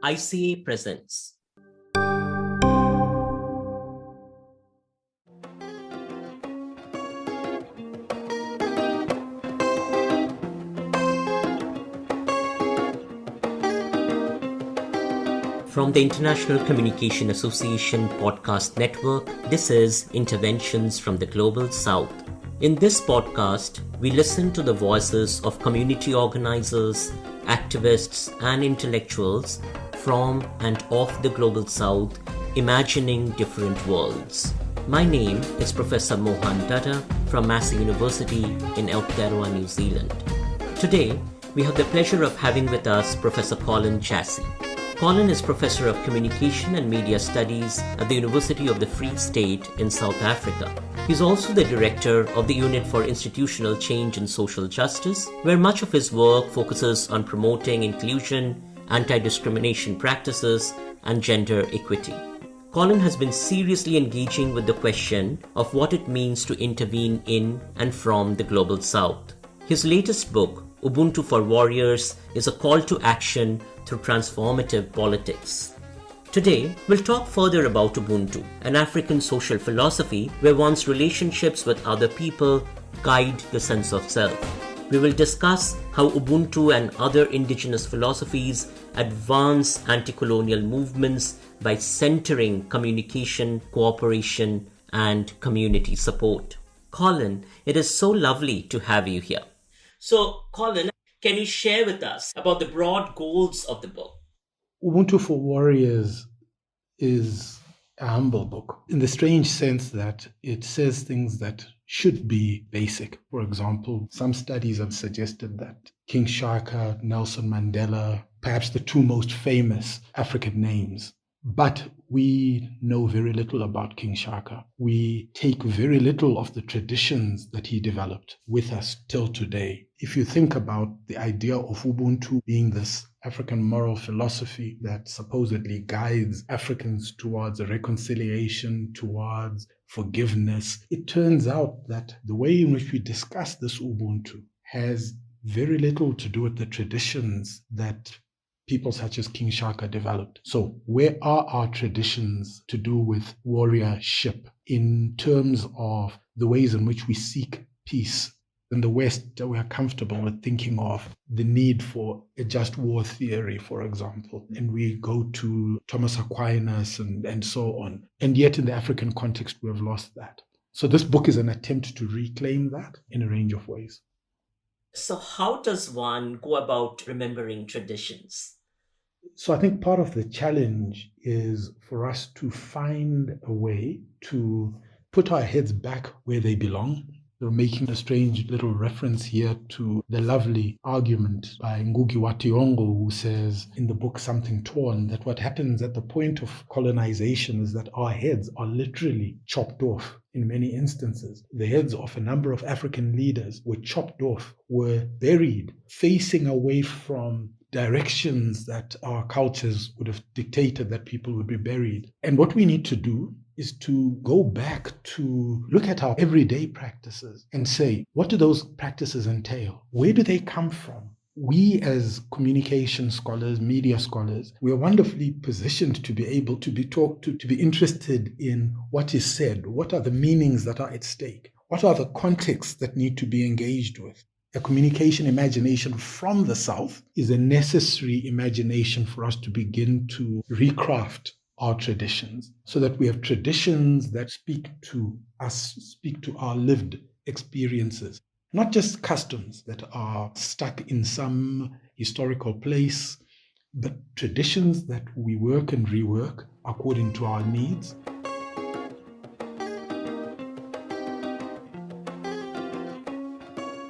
ICA presents. From the International Communication Association Podcast Network, this is Interventions from the Global South. In this podcast, we listen to the voices of community organizers, activists, and intellectuals from and of the Global South, imagining different worlds. My name is Professor Mohan Dutta from Massey University in Aotearoa, New Zealand. Today, we have the pleasure of having with us Professor Colin Chasi. Colin is Professor of Communication and Media Studies at the University of the Free State in South Africa. He's also the Director of the Unit for Institutional Change and Social Justice, where much of his work focuses on promoting inclusion, anti-discrimination practices, and gender equity. Colin has been seriously engaging with the question of what it means to intervene in and from the Global South. His latest book, Ubuntu for Warriors, is a call to action through transformative politics. Today, we'll talk further about Ubuntu, an African social philosophy where one's relationships with other people guide the sense of self. We will discuss how Ubuntu and other indigenous philosophies advance anti-colonial movements by centering communication, cooperation, and community support. Colin, it is so lovely to have you here. So, Colin, can you share with us about the broad goals of the book? Ubuntu for Warriors is a humble book in the strange sense that it says things that should be basic. For example, some studies have suggested that King Shaka, Nelson Mandela, perhaps the two most famous African names. But we know very little about King Shaka. We take very little of the traditions that he developed with us till today. If you think about the idea of Ubuntu being this African moral philosophy that supposedly guides Africans towards a reconciliation, towards forgiveness, it turns out that the way in which we discuss this Ubuntu has very little to do with the traditions that people such as King Shaka developed. So where are our traditions to do with warriorship in terms of the ways in which we seek peace? In the West, we are comfortable with thinking of the need for a just war theory, for example, and we go to Thomas Aquinas and so on. And yet in the African context, we have lost that. So this book is an attempt to reclaim that in a range of ways. So how does one go about remembering traditions? So I think part of the challenge is for us to find a way to put our heads back where they belong. We're making a strange little reference here to the lovely argument by Ngugi wa Thiong'o, who says in the book Something Torn that what happens at the point of colonization is that our heads are literally chopped off in many instances. The heads of a number of African leaders were chopped off, were buried, facing away from directions that our cultures would have dictated that people would be buried. And what we need to do is to go back to look at our everyday practices and say, what do those practices entail? Where do they come from? We as communication scholars, media scholars, we are wonderfully positioned to be able to be talked to be interested in what is said. What are the meanings that are at stake? What are the contexts that need to be engaged with? A communication imagination from the South is a necessary imagination for us to begin to recraft our traditions so that we have traditions that speak to us, speak to our lived experiences, not just customs that are stuck in some historical place, but traditions that we work and rework according to our needs.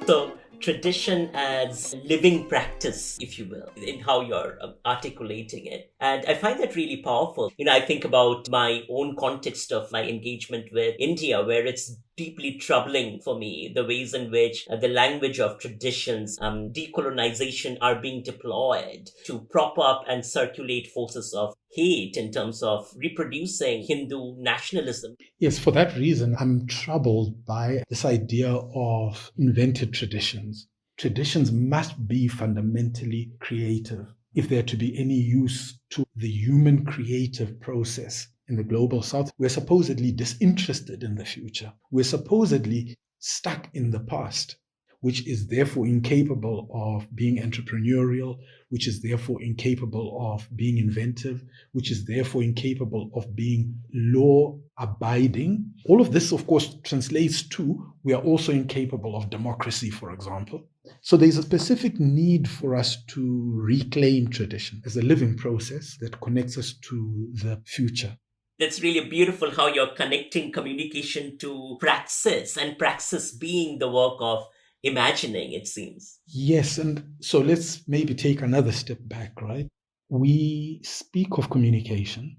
So tradition as living practice, if you will, in how you're articulating it. And I find that really powerful. I think about my own context of my engagement with India, where it's deeply troubling for me the ways in which the language of traditions, decolonization are being deployed to prop up and circulate forces of hate in terms of reproducing Hindu nationalism. Yes, for that reason, I'm troubled by this idea of invented traditions. Traditions must be fundamentally creative. if there to be any use to the human creative process in the global south, we're supposedly disinterested in the future. We're supposedly stuck in the past, which is therefore incapable of being entrepreneurial, which is therefore incapable of being inventive, which is therefore incapable of being law abiding. All of this, of course, translates to we are also incapable of democracy, for example. So there's a specific need for us to reclaim tradition as a living process that connects us to the future. That's really beautiful how you're connecting communication to praxis, and praxis being the work of imagining, it seems. Yes, and so let's maybe take another step back, right? We speak of communication,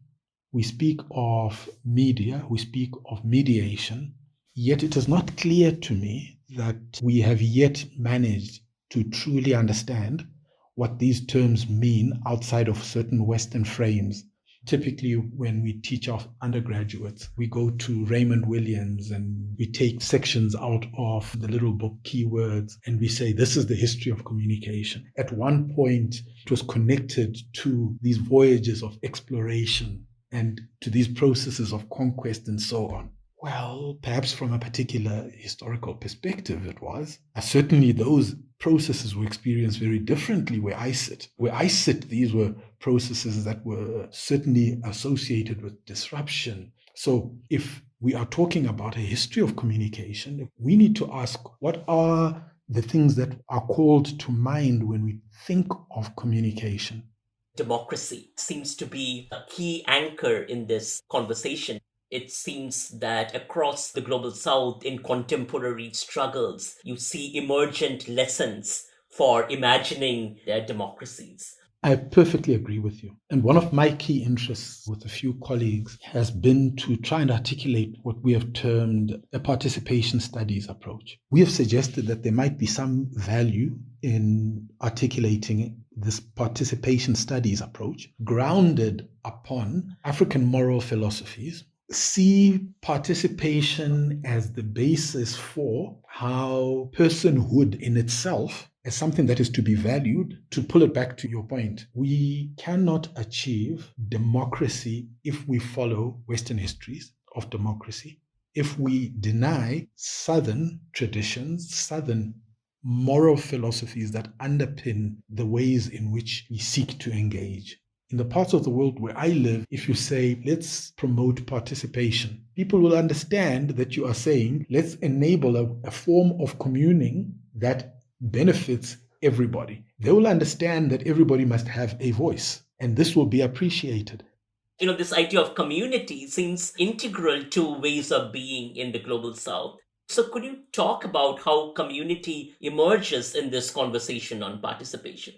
we speak of media, we speak of mediation, yet it is not clear to me that we have yet managed to truly understand what these terms mean outside of certain Western frames. Typically, when we teach our undergraduates, we go to Raymond Williams and we take sections out of the little book Keywords and we say, this is the history of communication. At one point, it was connected to these voyages of exploration and to these processes of conquest and so on. Well, perhaps from a particular historical perspective, it was. Certainly, those processes were experienced very differently where I sit. Where I sit, these were processes that were certainly associated with disruption. So if we are talking about a history of communication, we need to ask what are the things that are called to mind when we think of communication. Democracy seems to be a key anchor in this conversation. It seems that across the global south in contemporary struggles, you see emergent lessons for imagining their democracies. I perfectly agree with you. And one of my key interests with a few colleagues has been to try and articulate what we have termed a participation studies approach. We have suggested that there might be some value in articulating this participation studies approach grounded upon African moral philosophies. See participation as the basis for how personhood in itself as something that is to be valued. To pull it back to your point, we cannot achieve democracy if we follow Western histories of democracy, if we deny Southern traditions, Southern moral philosophies that underpin the ways in which we seek to engage. In the parts of the world where I live, if you say, let's promote participation, people will understand that you are saying, let's enable a form of communing that benefits everybody. They will understand that everybody must have a voice, and this will be appreciated. This idea of community seems integral to ways of being in the global south. So could you talk about how community emerges in this conversation on participation?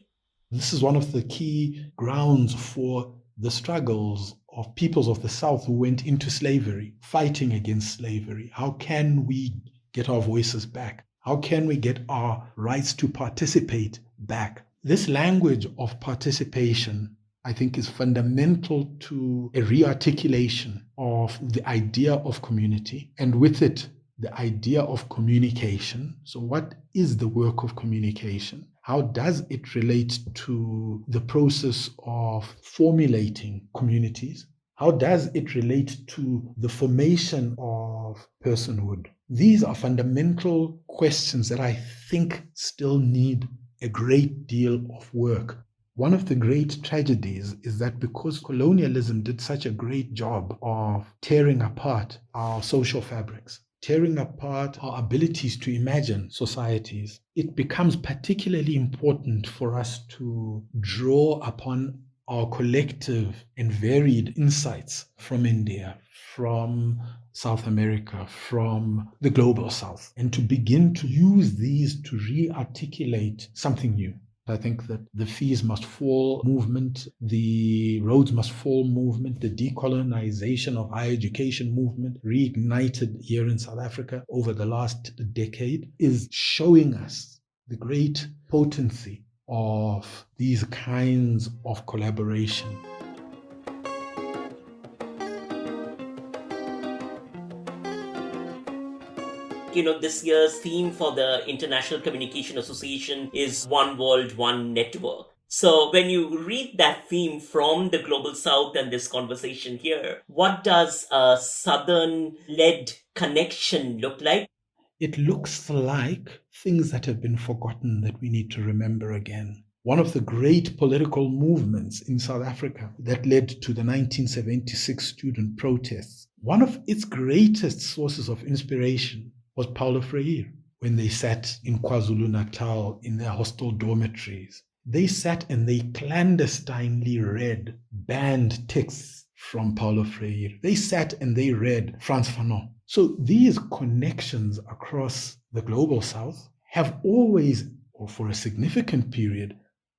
This is one of the key grounds for the struggles of peoples of the South who went into slavery, fighting against slavery. How can we get our voices back? How can we get our rights to participate back? This language of participation, I think, is fundamental to a rearticulation of the idea of community, and with it, the idea of communication. So what is the work of communication? How does it relate to the process of formulating communities? How does it relate to the formation of personhood? These are fundamental questions that I think still need a great deal of work. One of the great tragedies is that because colonialism did such a great job of tearing apart our social fabrics, tearing apart our abilities to imagine societies, it becomes particularly important for us to draw upon our collective and varied insights from India, from South America, from the global south, and to begin to use these to re-articulate something new. I think that the fees must fall movement, the roads must fall movement, the decolonization of higher education movement, reignited here in South Africa over the last decade, is showing us the great potency of these kinds of collaboration. This year's theme for the International Communication Association is One World, One Network. So, when you read that theme from the Global South and this conversation here, what does a Southern led connection look like? It looks like things that have been forgotten that we need to remember again. One of the great political movements in South Africa that led to the 1976 student protests, one of its greatest sources of inspiration was Paulo Freire. When they sat in KwaZulu-Natal in their hostel dormitories, they sat and they clandestinely read banned texts from Paulo Freire. They sat and they read Frantz Fanon. So these connections across the global south have always, or for a significant period,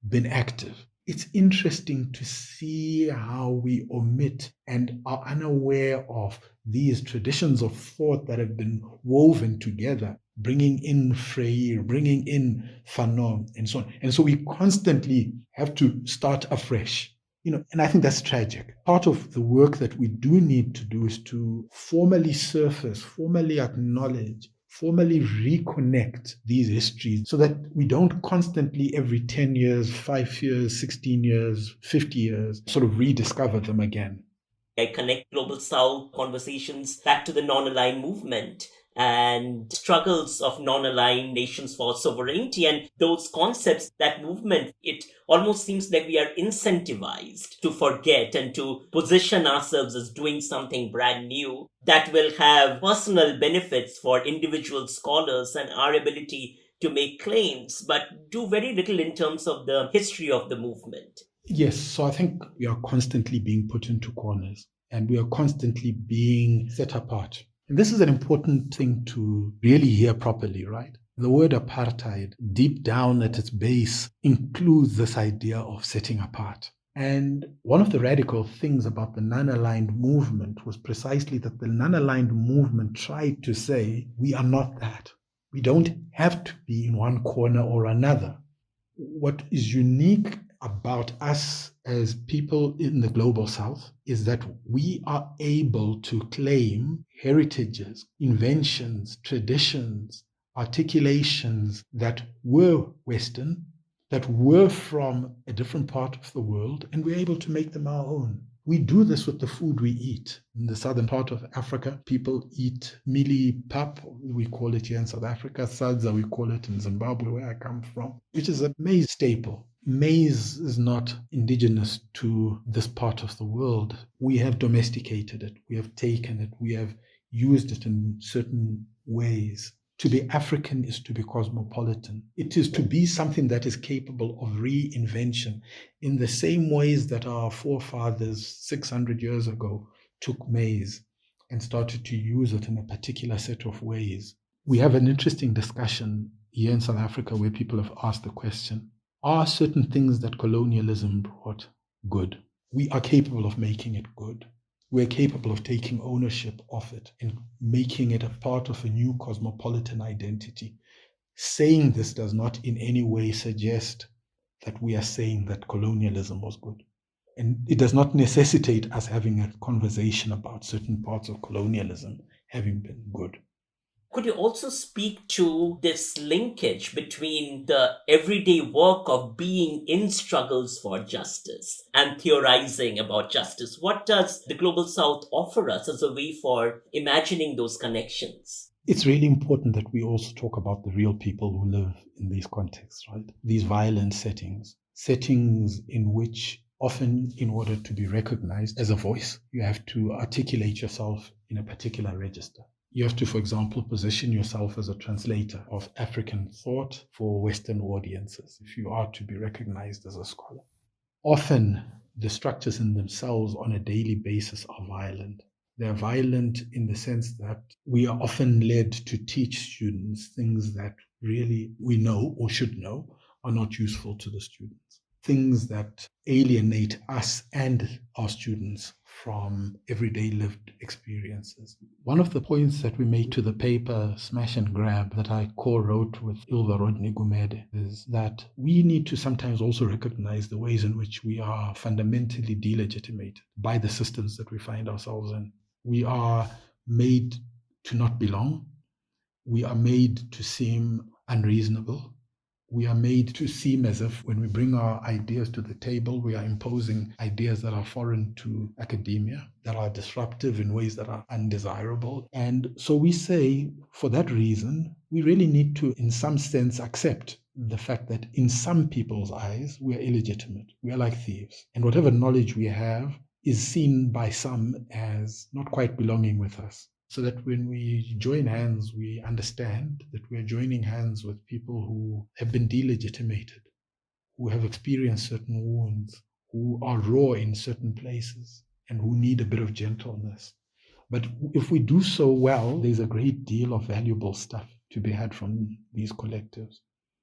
been active. It's interesting to see how we omit and are unaware of these traditions of thought that have been woven together, bringing in Freire, bringing in Fanon, and so on. And so we constantly have to start afresh. And I think that's tragic. Part of the work that we do need to do is to formally surface, formally acknowledge, formally reconnect these histories so that we don't constantly every 10 years, 5 years, 16 years, 50 years, sort of rediscover them again. I connect Global South conversations back to the non-aligned movement and struggles of non-aligned nations for sovereignty and those concepts, that movement. It almost seems like we are incentivized to forget and to position ourselves as doing something brand new that will have personal benefits for individual scholars and our ability to make claims, but do very little in terms of the history of the movement. Yes, so I think we are constantly being put into corners and we are constantly being set apart. And this is an important thing to really hear properly, right? The word apartheid, deep down at its base, includes this idea of setting apart. And one of the radical things about the non-aligned movement was precisely that the non-aligned movement tried to say, we are not that. We don't have to be in one corner or another. What is unique about us as people in the global south is that we are able to claim heritages, inventions, traditions, articulations that were Western, that were from a different part of the world, and we're able to make them our own. We do this with the food we eat. In the southern part of Africa, people eat mealie pap, we call it here in South Africa, sadza, we call it in Zimbabwe, where I come from, which is a maize staple. Maize is not indigenous to this part of the world. We have domesticated it, we have taken it, we have used it in certain ways. To be African is to be cosmopolitan. It is to be something that is capable of reinvention in the same ways that our forefathers 600 years ago took maize and started to use it in a particular set of ways. We have an interesting discussion here in South Africa where people have asked the question, are certain things that colonialism brought good? We are capable of making it good. We're capable of taking ownership of it and making it a part of a new cosmopolitan identity. Saying this does not in any way suggest that we are saying that colonialism was good. And it does not necessitate us having a conversation about certain parts of colonialism having been good. Could you also speak to this linkage between the everyday work of being in struggles for justice and theorizing about justice? What does the Global South offer us as a way for imagining those connections? It's really important that we also talk about the real people who live in these contexts, right? These violent settings in which often in order to be recognized as a voice, you have to articulate yourself in a particular register. You have to, for example, position yourself as a translator of African thought for Western audiences if you are to be recognized as a scholar. Often, the structures in themselves on a daily basis are violent. They're violent in the sense that we are often led to teach students things that really we know or should know are not useful to the students. Things that alienate us and our students from everyday lived experiences. One of the points that we make to the paper Smash and Grab that I co-wrote with Ilva Rodney Gumede is that we need to sometimes also recognize the ways in which we are fundamentally delegitimated by the systems that we find ourselves in. We are made to not belong. We are made to seem unreasonable. We are made to seem as if when we bring our ideas to the table, we are imposing ideas that are foreign to academia, that are disruptive in ways that are undesirable. And so we say, for that reason, we really need to, in some sense, accept the fact that in some people's eyes, we are illegitimate. We are like thieves. And whatever knowledge we have is seen by some as not quite belonging with us. So that when we join hands, we understand that we're joining hands with people who have been delegitimated, who have experienced certain wounds, who are raw in certain places, and who need a bit of gentleness. But if we do so well, there's a great deal of valuable stuff to be had from these collectives.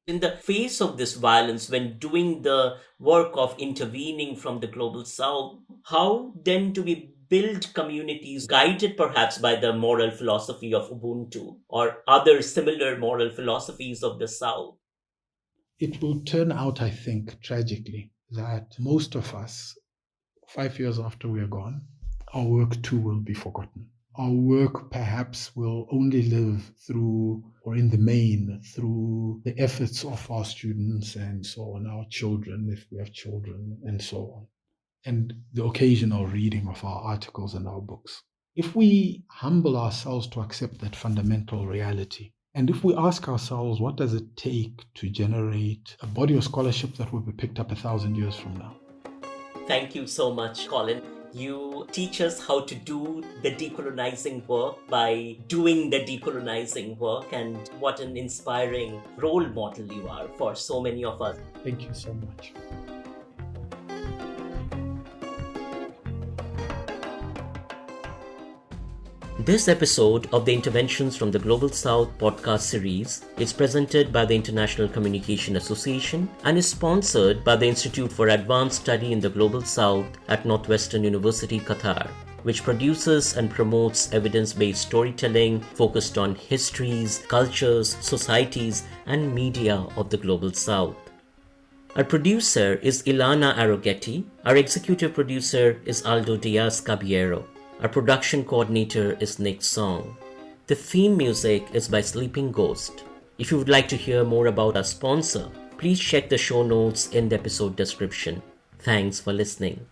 In the face of this violence, when doing the work of intervening from the global south, how then do we build communities guided perhaps by the moral philosophy of Ubuntu or other similar moral philosophies of the south? It will turn out, I think, tragically, that most of us, 5 years after we are gone, our work too will be forgotten. Our work perhaps will only live through, or in the main, through the efforts of our students and so on, our children, if we have children, and so on, and the occasional reading of our articles and our books. If we humble ourselves to accept that fundamental reality, and if we ask ourselves, what does it take to generate a body of scholarship that will be picked up 1,000 years from now? Thank you so much, Colin. You teach us how to do the decolonizing work by doing the decolonizing work, and what an inspiring role model you are for so many of us. Thank you so much. This episode of the Interventions from the Global South podcast series is presented by the International Communication Association and is sponsored by the Institute for Advanced Study in the Global South at Northwestern University, Qatar, which produces and promotes evidence-based storytelling focused on histories, cultures, societies, and media of the Global South. Our producer is Ilana Arrogetti. Our executive producer is Aldo Diaz Caballero. Our production coordinator is Nick Song. The theme music is by Sleeping Ghost. If you would like to hear more about our sponsor, please check the show notes in the episode description. Thanks for listening.